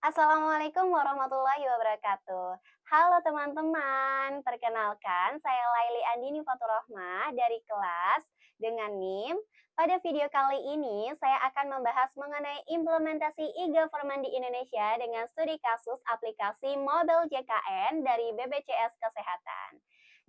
Assalamualaikum warahmatullahi wabarakatuh. Halo teman-teman, perkenalkan saya Laili Andini Faturrahmah dari kelas dengan NIM. Pada video kali ini saya akan membahas mengenai implementasi e-government di Indonesia dengan studi kasus aplikasi Mobile JKN dari BPJS Kesehatan.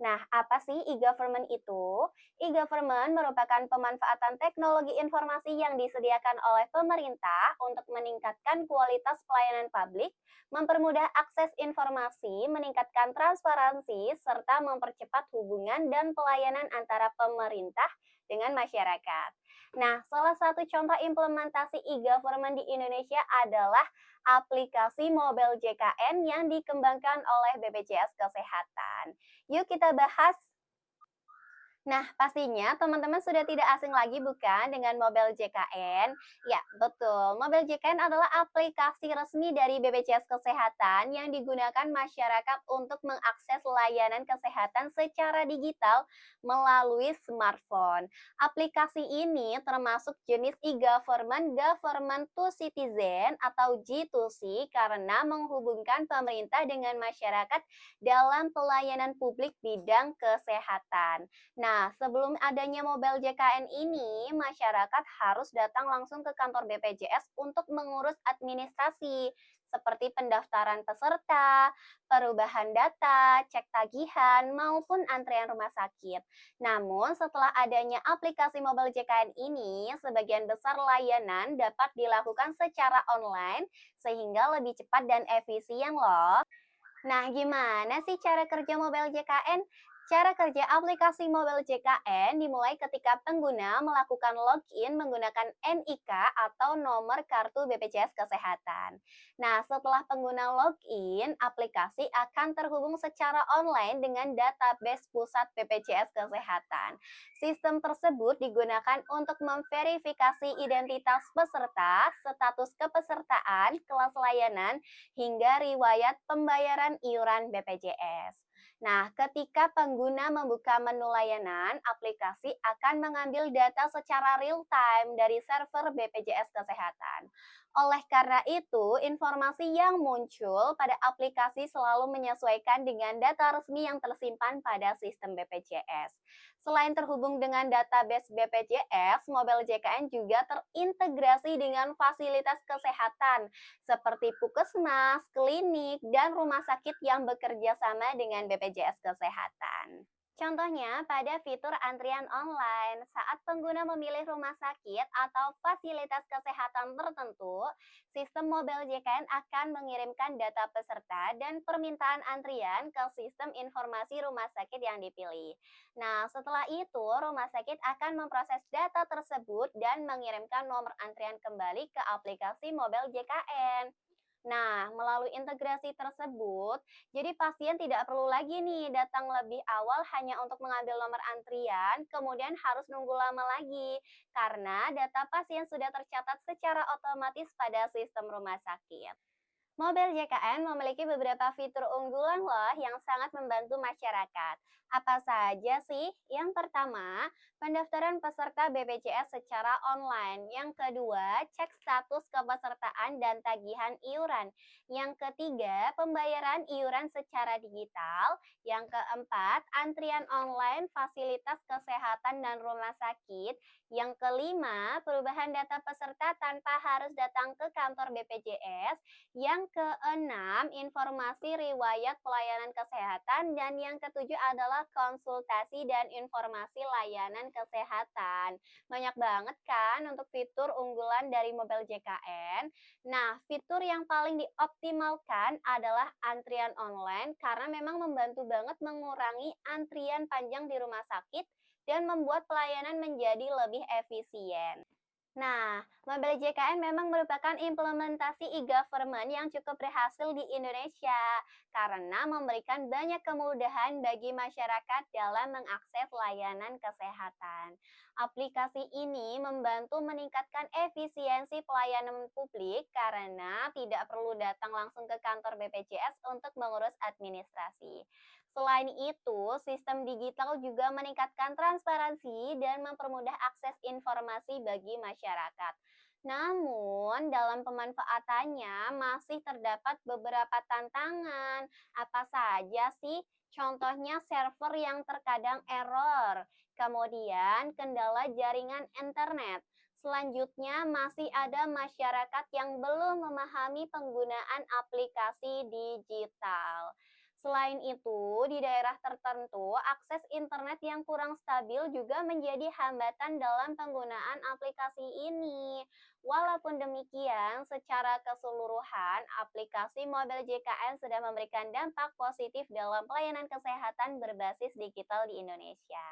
Nah, apa sih e-government itu? E-government merupakan pemanfaatan teknologi informasi yang disediakan oleh pemerintah untuk meningkatkan kualitas pelayanan publik, mempermudah akses informasi, meningkatkan transparansi, serta mempercepat hubungan dan pelayanan antara pemerintah dengan masyarakat. Nah, salah satu contoh implementasi e-government di Indonesia adalah aplikasi Mobile JKN yang dikembangkan oleh BPJS Kesehatan. Yuk kita bahas. Nah, pastinya teman-teman sudah tidak asing lagi bukan dengan Mobile JKN? Ya, betul. Mobile JKN adalah aplikasi resmi dari BPJS Kesehatan yang digunakan masyarakat untuk mengakses layanan kesehatan secara digital melalui smartphone. Aplikasi ini termasuk jenis e-government, government to citizen atau G2C karena menghubungkan pemerintah dengan masyarakat dalam pelayanan publik bidang kesehatan. Nah, sebelum adanya Mobile JKN ini, masyarakat harus datang langsung ke kantor BPJS untuk mengurus administrasi, seperti pendaftaran peserta, perubahan data, cek tagihan, maupun antrean rumah sakit. Namun, setelah adanya aplikasi Mobile JKN ini, sebagian besar layanan dapat dilakukan secara online, sehingga lebih cepat dan efisien loh. Nah, gimana sih cara kerja Mobile JKN? Cara kerja aplikasi Mobile JKN dimulai ketika pengguna melakukan login menggunakan NIK atau nomor kartu BPJS Kesehatan. Nah, setelah pengguna login, aplikasi akan terhubung secara online dengan database pusat BPJS Kesehatan. Sistem tersebut digunakan untuk memverifikasi identitas peserta, status kepesertaan, kelas layanan, hingga riwayat pembayaran iuran BPJS. Nah, ketika pengguna membuka menu layanan, aplikasi akan mengambil data secara real time dari server BPJS Kesehatan. Oleh karena itu, informasi yang muncul pada aplikasi selalu menyesuaikan dengan data resmi yang tersimpan pada sistem BPJS. Selain terhubung dengan database BPJS, Mobile JKN juga terintegrasi dengan fasilitas kesehatan seperti puskesmas, klinik, dan rumah sakit yang bekerja sama dengan BPJS Kesehatan. Contohnya pada fitur antrian online, saat pengguna memilih rumah sakit atau fasilitas kesehatan tertentu, sistem Mobile JKN akan mengirimkan data peserta dan permintaan antrian ke sistem informasi rumah sakit yang dipilih. Nah, setelah itu, rumah sakit akan memproses data tersebut dan mengirimkan nomor antrian kembali ke aplikasi Mobile JKN. Nah, melalui integrasi tersebut, jadi pasien tidak perlu lagi nih datang lebih awal hanya untuk mengambil nomor antrian, kemudian harus nunggu lama lagi, karena data pasien sudah tercatat secara otomatis pada sistem rumah sakit. Mobil JKN memiliki beberapa fitur unggulan loh yang sangat membantu masyarakat. Apa saja sih? Yang pertama, pendaftaran peserta BPJS secara online. Yang kedua, cek status kepesertaan dan tagihan iuran. Yang ketiga, pembayaran iuran secara digital. Yang keempat, antrian online fasilitas kesehatan dan rumah sakit. Yang kelima, perubahan data peserta tanpa harus datang ke kantor BPJS. Yang keenam, informasi riwayat pelayanan kesehatan. Dan yang ketujuh adalah konsultasi dan informasi layanan kesehatan. Banyak banget kan untuk fitur unggulan dari Mobile JKN. Nah, fitur yang paling dioptimalkan adalah antrian online karena memang membantu banget mengurangi antrian panjang di rumah sakit dan membuat pelayanan menjadi lebih efisien. Nah, Mobile JKN memang merupakan implementasi e-government yang cukup berhasil di Indonesia karena memberikan banyak kemudahan bagi masyarakat dalam mengakses layanan kesehatan. Aplikasi ini membantu meningkatkan efisiensi pelayanan publik karena tidak perlu datang langsung ke kantor BPJS untuk mengurus administrasi. Selain itu, sistem digital juga meningkatkan transparansi dan mempermudah akses informasi bagi masyarakat. Namun, dalam pemanfaatannya masih terdapat beberapa tantangan. Apa saja sih? Contohnya server yang terkadang error, kemudian kendala jaringan internet. Selanjutnya, masih ada masyarakat yang belum memahami penggunaan aplikasi digital. Selain itu, di daerah tertentu, akses internet yang kurang stabil juga menjadi hambatan dalam penggunaan aplikasi ini. Walaupun demikian, secara keseluruhan, aplikasi Mobile JKN sudah memberikan dampak positif dalam pelayanan kesehatan berbasis digital di Indonesia.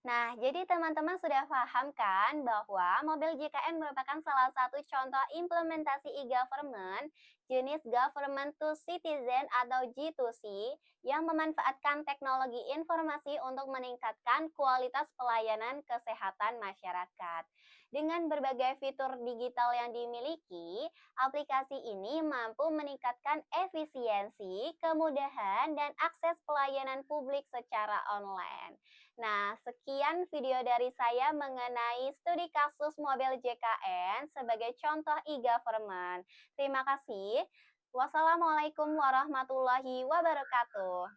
Nah, jadi teman-teman sudah paham kan bahwa mobil JKN merupakan salah satu contoh implementasi e-government jenis government to citizen atau G2C yang memanfaatkan teknologi informasi untuk meningkatkan kualitas pelayanan kesehatan masyarakat. Dengan berbagai fitur digital yang dimiliki, aplikasi ini mampu meningkatkan efisiensi, kemudahan, dan akses pelayanan publik secara online. Nah, sekian video dari saya mengenai studi kasus mobil JKN sebagai contoh e-government. Terima kasih. Wassalamualaikum warahmatullahi wabarakatuh.